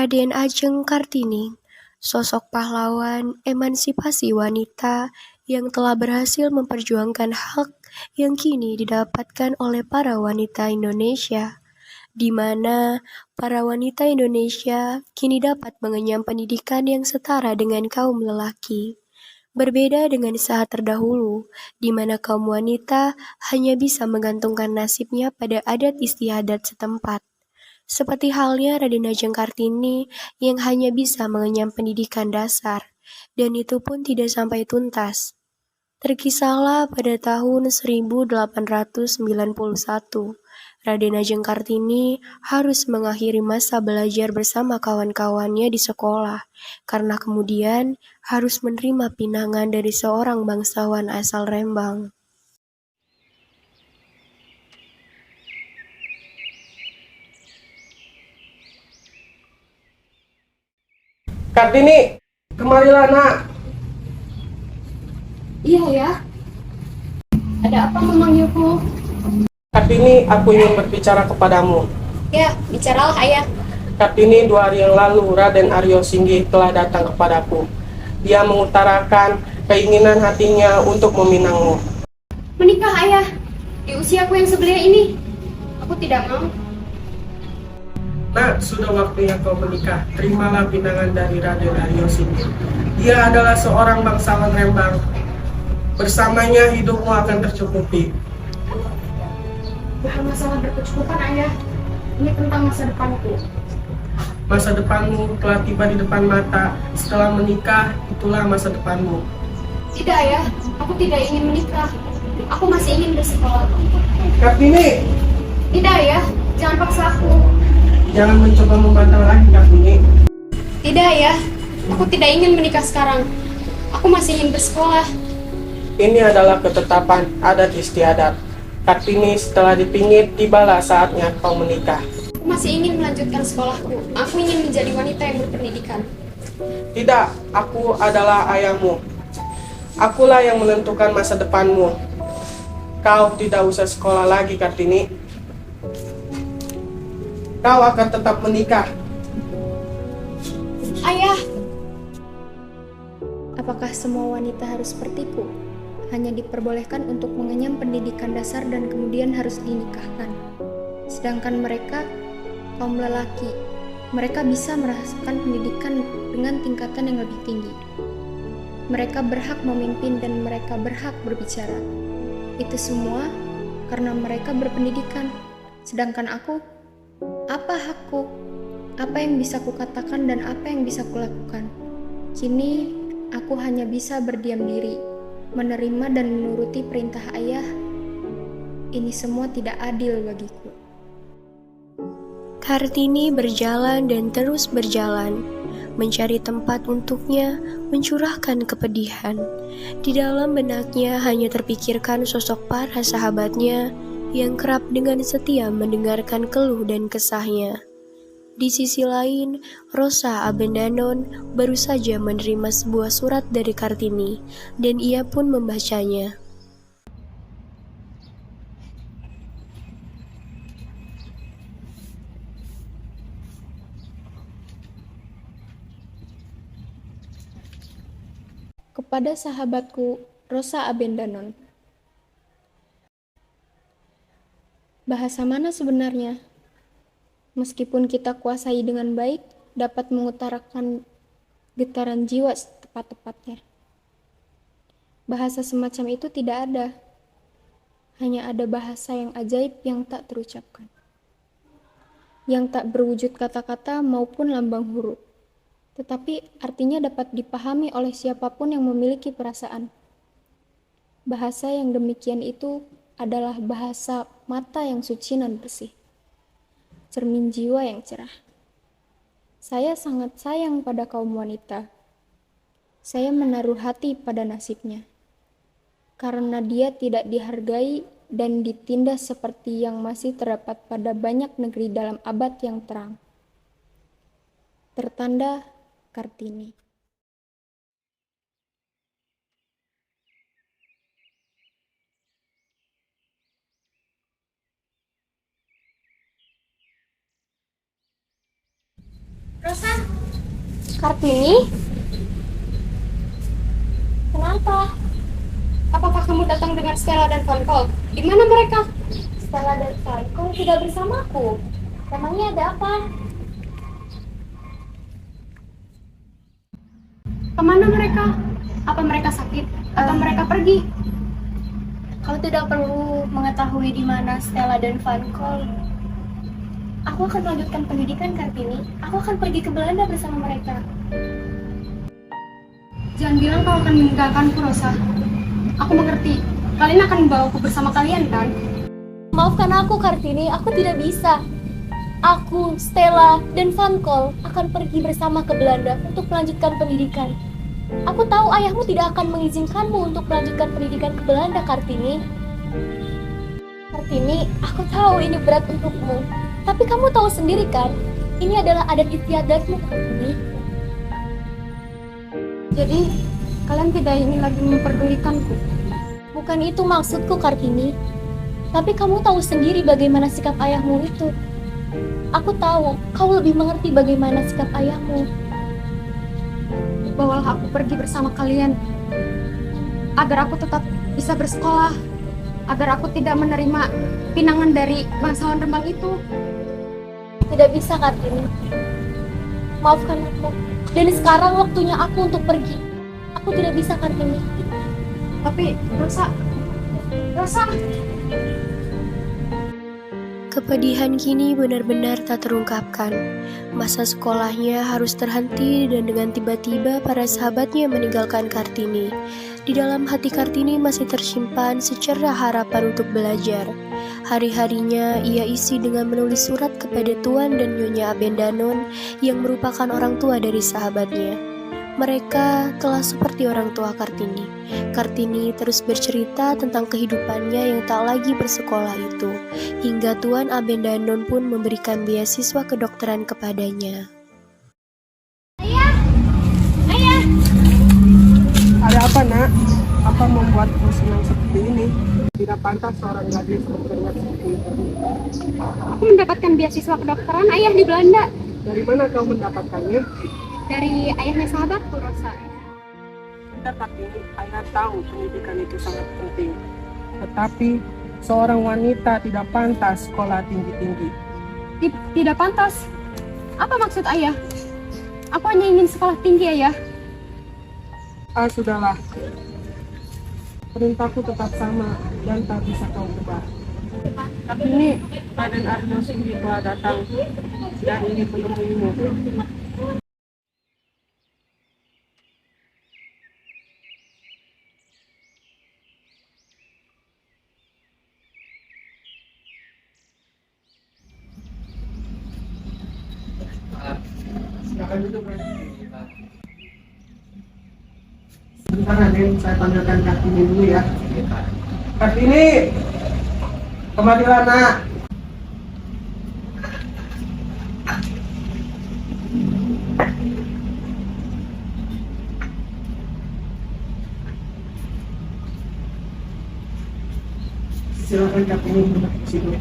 Raden Ajeng Kartini, sosok pahlawan emansipasi wanita yang telah berhasil memperjuangkan hak yang kini didapatkan oleh para wanita Indonesia, di mana para wanita Indonesia kini dapat mengenyam pendidikan yang setara dengan kaum lelaki. Berbeda dengan saat terdahulu, di mana kaum wanita hanya bisa menggantungkan nasibnya pada adat istiadat setempat. Seperti halnya Raden Ajeng Kartini yang hanya bisa mengenyam pendidikan dasar, dan itu pun tidak sampai tuntas. Terkisahlah pada tahun 1891, Raden Ajeng Kartini harus mengakhiri masa belajar bersama kawan-kawannya di sekolah, karena kemudian harus menerima pinangan dari seorang bangsawan asal Rembang. Kartini, kemarilah nak. Iya ya, ada apa memanggilku? Kartini, aku ingin berbicara kepadamu. Ya, bicaralah ayah. Kartini, 2 hari yang lalu Raden Aryo Singgi telah datang kepadaku. Dia mengutarakan keinginan hatinya untuk meminangmu. Menikah ayah, di usiaku yang sebelia ini. Aku tidak mau. Nak, sudah waktunya kau menikah. Terimalah pinangan dari Raden Aryo Singgi. Dia adalah seorang bangsawan Rembang. Bersamanya hidupmu akan tercukupi. Bukan masalah berkecukupan ayah. Ini tentang masa depanku. Masa depanmu telah tiba di depan mata. Setelah menikah, itulah masa depanmu. Tidak ayah, aku tidak ingin menikah. Aku masih ingin bersekolah. Kartini, Tidak ayah, jangan paksa aku. jangan mencoba membantah lagi, Kartini. Tidak ayah, aku tidak ingin menikah sekarang. Aku masih ingin bersekolah. Ini adalah ketetapan adat istiadat. Kartini, setelah dipingit, tibalah saatnya kau menikah. Aku masih ingin melanjutkan sekolahku. Aku ingin menjadi wanita yang berpendidikan. Tidak, aku adalah ayahmu. Akulah yang menentukan masa depanmu. Kau tidak usah sekolah lagi, Kartini. Kau akan tetap menikah. Ayah, Apakah semua wanita harus sepertiku? Hanya diperbolehkan untuk mengenyam pendidikan dasar dan kemudian harus dinikahkan. Sedangkan mereka, kaum lelaki, mereka bisa merasakan pendidikan dengan tingkatan yang lebih tinggi. Mereka berhak memimpin dan mereka berhak berbicara. Itu semua karena mereka berpendidikan. Sedangkan aku, apa hakku? Apa yang bisa kukatakan dan apa yang bisa kulakukan? Kini, aku hanya bisa berdiam diri, menerima dan menuruti perintah ayah. Ini semua tidak adil bagiku. Kartini berjalan dan terus berjalan, mencari tempat untuknya mencurahkan kepedihan. Di dalam benaknya hanya terpikirkan sosok para sahabatnya yang kerap dengan setia mendengarkan keluh dan kesahnya. Di sisi lain, Rosa Abendanon baru saja menerima sebuah surat dari Kartini, dan ia pun membacanya. Kepada sahabatku, Rosa Abendanon. Bahasa mana sebenarnya? Meskipun kita kuasai dengan baik, dapat mengutarakan getaran jiwa tepat-tepatnya. Bahasa semacam itu tidak ada. Hanya ada bahasa yang ajaib yang tak terucapkan. Yang tak berwujud kata-kata maupun lambang huruf. Tetapi artinya dapat dipahami oleh siapapun yang memiliki perasaan. Bahasa yang demikian itu adalah bahasa mata yang suci dan bersih. Cermin jiwa yang cerah. Saya sangat sayang pada kaum wanita. Saya menaruh hati pada nasibnya. Karena dia tidak dihargai dan ditindas seperti yang masih terdapat pada banyak negeri dalam abad yang terang. Tertanda Kartini. Rosa, Kartini, kenapa? Apakah kamu datang dengan Stella dan Fankol? Di mana mereka? Stella dan Fankol tidak bersamaku. Memangnya ada apa? Kemana mereka? Apa mereka sakit? Atau mereka pergi? Kau tidak perlu mengetahui di mana Stella dan Fankol. Aku akan melanjutkan pendidikan, Kartini. Aku akan pergi ke Belanda bersama mereka. Jangan bilang kau akan meninggalkanku, Rosa. Aku mengerti. Kalian akan membawaku bersama kalian, kan? Maafkan aku, Kartini. Aku tidak bisa. Aku, Stella, dan Fankol akan pergi bersama ke Belanda untuk melanjutkan pendidikan. Aku tahu ayahmu tidak akan mengizinkanmu untuk melanjutkan pendidikan ke Belanda, Kartini. Kartini, aku tahu ini berat untukmu. Tapi kamu tahu sendiri kan, ini adalah adat istiadatmu, Kartini. Jadi, kalian tidak ingin lagi memperdulikanku? Bukan itu maksudku, Kartini. Tapi kamu tahu sendiri bagaimana sikap ayahmu itu. Aku tahu, kau lebih mengerti bagaimana sikap ayahmu. Bawalah aku pergi bersama kalian. Agar aku tetap bisa bersekolah. Agar aku tidak menerima pinangan dari bangsawan Rembang itu. Tidak bisa, Kartini. Maafkan aku. Dan sekarang waktunya aku untuk pergi. Aku tidak bisa, Kartini. Tapi, Rosa. Kepedihan kini benar-benar tak terungkapkan. Masa sekolahnya harus terhenti dan dengan tiba-tiba para sahabatnya meninggalkan Kartini. Di dalam hati Kartini masih tersimpan secerah harapan untuk belajar. Hari-harinya ia isi dengan menulis surat kepada Tuan dan Nyonya Abendanon yang merupakan orang tua dari sahabatnya. Mereka telah seperti orang tua Kartini. Kartini terus bercerita tentang kehidupannya yang tak lagi bersekolah itu, hingga Tuan Abendanon pun memberikan beasiswa kedokteran kepadanya. Ayah! Ada apa, Nak? Apa membuatmu senang seperti ini? Tidak pantas seorang gadis berteriak seperti itu. Aku mendapatkan beasiswa kedokteran ayah di Belanda. Dari mana kau mendapatkannya? Dari ayahnya sahabatku, Rosa. Tidak, tapi ayah tahu pendidikan itu sangat penting. Tetapi seorang wanita tidak pantas sekolah tinggi-tinggi. Tidak pantas. Apa maksud ayah? Aku hanya ingin sekolah tinggi, ayah. Sudahlah. Perintahku tetap sama dan tak bisa kau ubah. Tapi ini Raden Aryo sendiri telah datang dan ingin menemuimu. Silakan duduk, Raden. Sebentar, Raden, saya panggilkan Kartini dulu ya. Kartini, kemarilah, Nak. Silakan Kartini duduk di sini.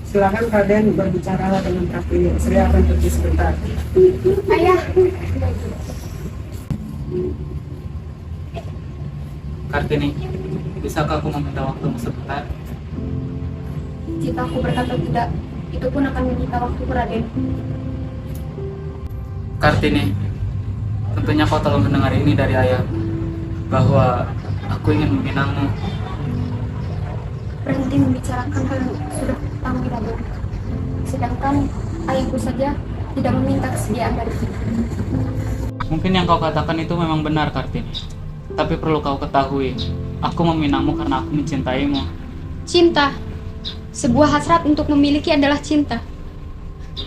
Silakan Raden berbicara dengan Kartini. Saya akan pergi sebentar. Ayah, Kartini, bisakah aku meminta waktumu sebentar? jika aku berkata tidak, itu pun akan menyita waktu, Raden. Kartini, tentunya kau telah mendengar ini dari ayah, bahwa aku ingin meminangmu. Berhenti membicarakan hal yang sudah tahu, Raden. Sedangkan ayahku saja tidak meminta kesediaan dari kita. Mungkin yang kau katakan itu memang benar, Kartini. Tapi perlu kau ketahui, aku meminangmu karena aku mencintaimu. Cinta. Sebuah hasrat untuk memiliki adalah cinta.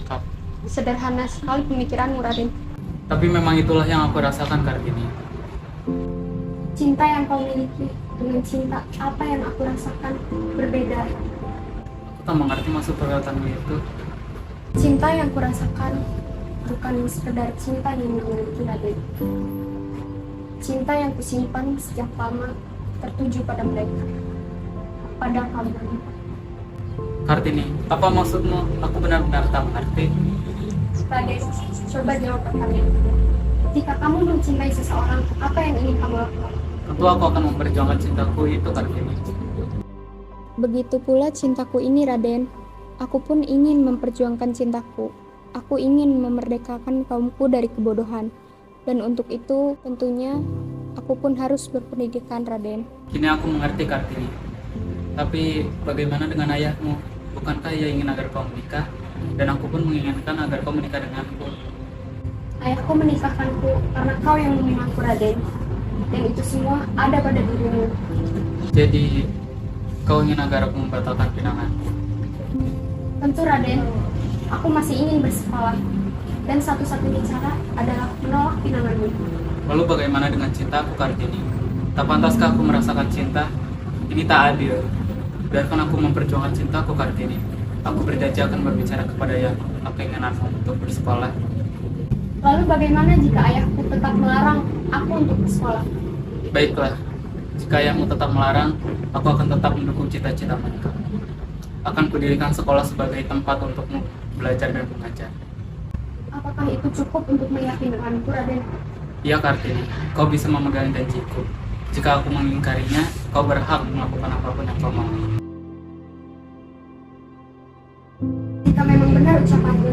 Kak, Sederhana sekali pemikiranmu, Raden. tapi memang itulah yang aku rasakan, Kartini. Cinta yang kau miliki dengan cinta apa yang aku rasakan berbeda. Aku tak mengerti maksud perkataanmu itu. Cinta yang kurasakan bukan sekedar cinta yang dimiliki, Raden. Cinta yang kusimpan sejak lama tertuju pada mereka, pada kamu. Kartini, apa maksudmu? Aku benar-benar tak mengerti. Raden, coba jawab pertanyaan. Jika kamu mencintai seseorang, apa yang ingin kamu lakukan? Tentu aku akan memperjuangkan cintaku itu, Kartini. Begitu pula cintaku ini, Raden. Aku pun ingin memperjuangkan cintaku. Aku ingin memerdekakan kaumku dari kebodohan. Dan untuk itu, tentunya, aku pun harus berpendidikan, Raden. Kini aku mengerti, Kartini. Tapi bagaimana dengan ayahmu? Bukankah ia ingin agar kau menikah? Dan aku pun menginginkan agar kau menikah denganku. Ayahku menikahkanku karena kau yang memilihku, Raden. Dan itu semua ada pada dirimu. Jadi, kau ingin agar aku membatalkan pinanganku? Tentu, Raden. Aku masih ingin bersekolah. Dan satu-satunya cara adalah menolak pinanganmu. Lalu bagaimana dengan cintaku, Kartini? Tak pantaskah aku merasakan cinta? Ini tak adil. Biarkan aku memperjuangkan cintaku, Kartini. Aku berjanji akan berbicara kepada ayahku tentang keinginanku untuk bersekolah. Lalu bagaimana jika ayahku tetap melarang aku untuk bersekolah? Baiklah, jika ayahmu tetap melarang, aku akan tetap mendukung cita-cita mereka. Akan kudirikan sekolah sebagai tempat untukmu belajar dan mengajar. Apakah itu cukup untuk meyakinkanku, Raden? Iya, Kartini, kau bisa memegang janjiku. Jika aku mengingkarinya, kau berhak melakukan apapun yang kau mau. Jika memang benar ucapanmu,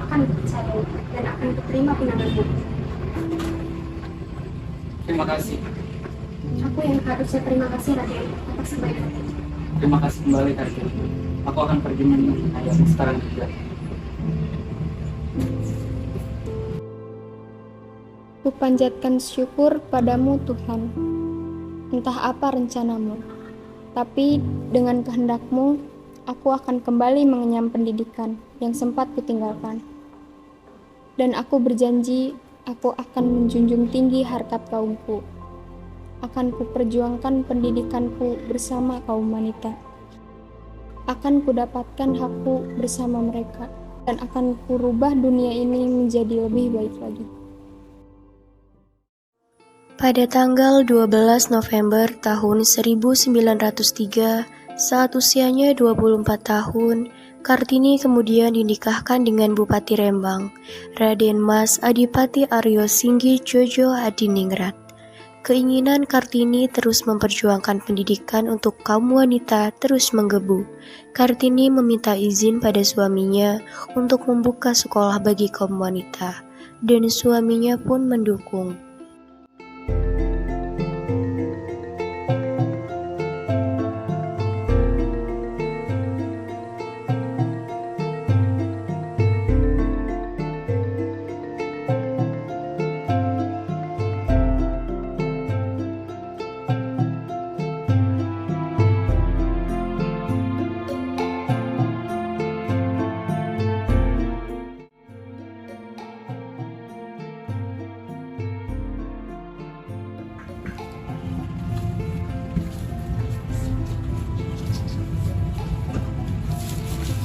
akan kupercayai dan akan kuterima pinanganmu. Terima kasih. Aku yang harusnya terima kasih, Raden, atas kebaikan. Terima kasih kembali, Kartini. Aku akan pergi menemui ayahmu sekarang juga. Kupanjatkan syukur padamu, Tuhan. Entah apa rencanamu, tapi dengan kehendakmu, aku akan kembali mengenyam pendidikan yang sempat kutinggalkan. Dan aku berjanji, aku akan menjunjung tinggi harkat kaumku. Akan kuperjuangkan pendidikanku bersama kaum wanita. Akan kudapatkan hakku bersama mereka, dan akan kurubah dunia ini menjadi lebih baik lagi. Pada tanggal 12 November tahun 1903, saat usianya 24 tahun, Kartini kemudian dinikahkan dengan Bupati Rembang, Raden Mas Adipati Aryo Singgi Jojo Adiningrat. Keinginan Kartini terus memperjuangkan pendidikan untuk kaum wanita terus menggebu. Kartini meminta izin pada suaminya untuk membuka sekolah bagi kaum wanita, dan suaminya pun mendukung.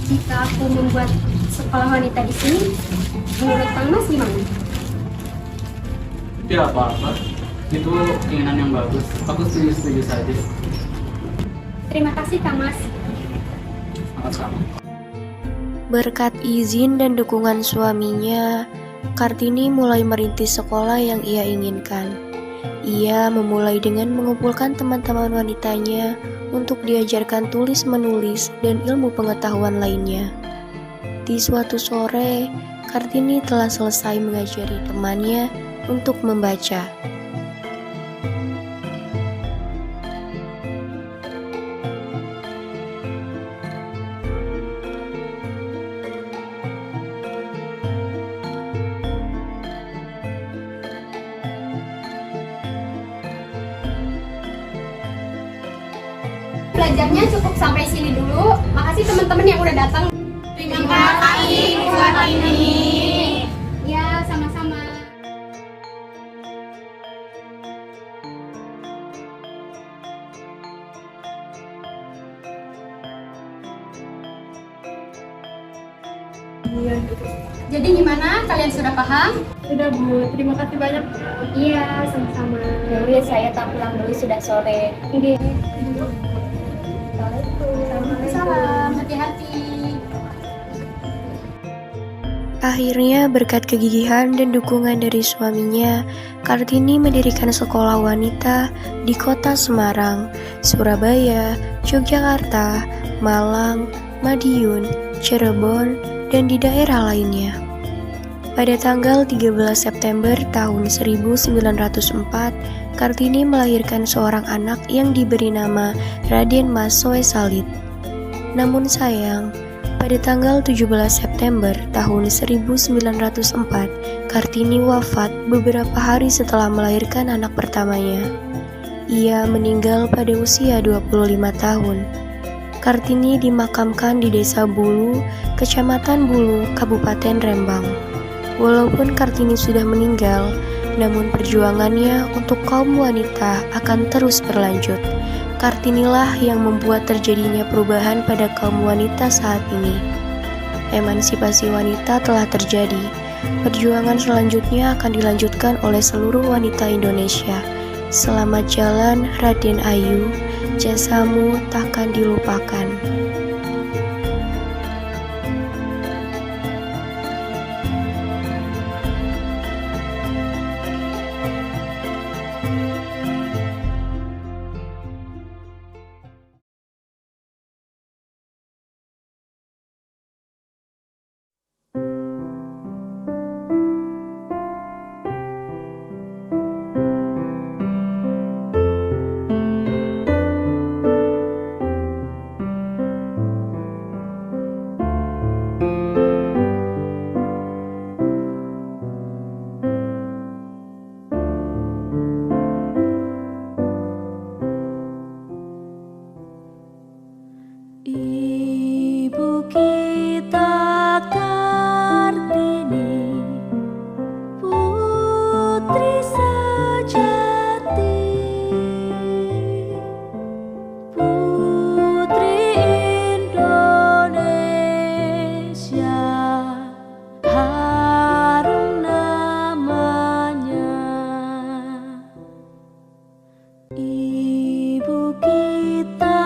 Jika aku membuat sekolah wanita di sini, menurut Kang Mas gimana? Tidak apa-apa, itu keinginan yang bagus. Aku setuju saja. Terima kasih, Kang Mas. Sama-sama. Berkat izin dan dukungan suaminya, Kartini mulai merintis sekolah yang ia inginkan. Ia memulai dengan mengumpulkan teman-teman wanitanya untuk diajarkan tulis-menulis dan ilmu pengetahuan lainnya. Di suatu sore, Kartini telah selesai mengajari temannya untuk membaca. Belajarnya cukup sampai sini dulu. Makasih teman-teman yang udah datang. Terima kasih buat ini. Ya, sama-sama. Jadi gimana? Kalian sudah paham? Sudah, Bu. Terima kasih banyak. Iya, sama-sama. Ya, saya tak pulang dulu, sudah sore. Salam. Hati-hati hati-hati. Akhirnya berkat kegigihan dan dukungan dari suaminya, Kartini mendirikan sekolah wanita di kota Semarang, Surabaya, Yogyakarta, Malang, Madiun, Cirebon, dan di daerah lainnya. Pada tanggal 13 September tahun 1904, Kartini melahirkan seorang anak yang diberi nama Raden Mas Soe Salit. Namun sayang, pada tanggal 17 September tahun 1904, Kartini wafat beberapa hari setelah melahirkan anak pertamanya. Ia meninggal pada usia 25 tahun. Kartini dimakamkan di Desa Bulu, Kecamatan Bulu, Kabupaten Rembang. Walaupun Kartini sudah meninggal, namun perjuangannya untuk kaum wanita akan terus berlanjut. Kartinilah yang membuat terjadinya perubahan pada kaum wanita saat ini. Emansipasi wanita telah terjadi. Perjuangan selanjutnya akan dilanjutkan oleh seluruh wanita Indonesia. Selamat jalan Raden Ayu, jasamu takkan dilupakan. Ibu kita Kartini, putri sejati, putri Indonesia, harum namanya. Ibu kita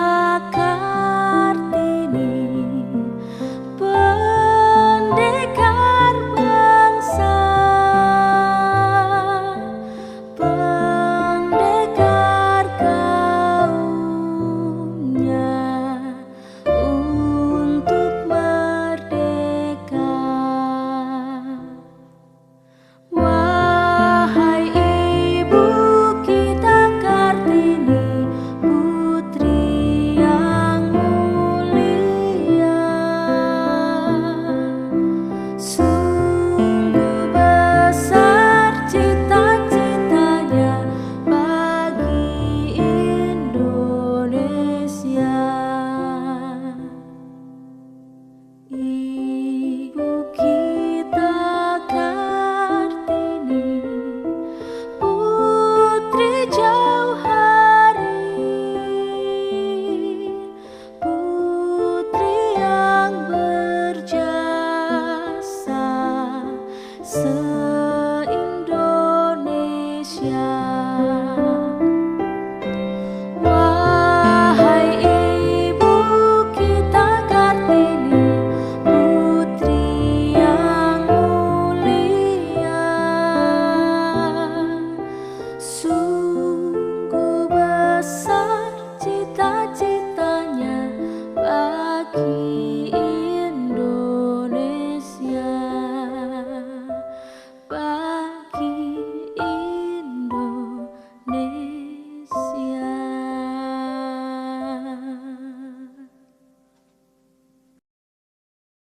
pendekar bangsa, pendekar kaumnya untuk merdeka. Wahai ibu kita Kartini, putri yang mulia, sungguh besar cita-citanya bagi Indonesia. Ibu kita Kartini, putri jauh hari, putri yang berjasa se-Indonesia. Wahai ibu kita Kartini, putri yang mulia, sungguh besar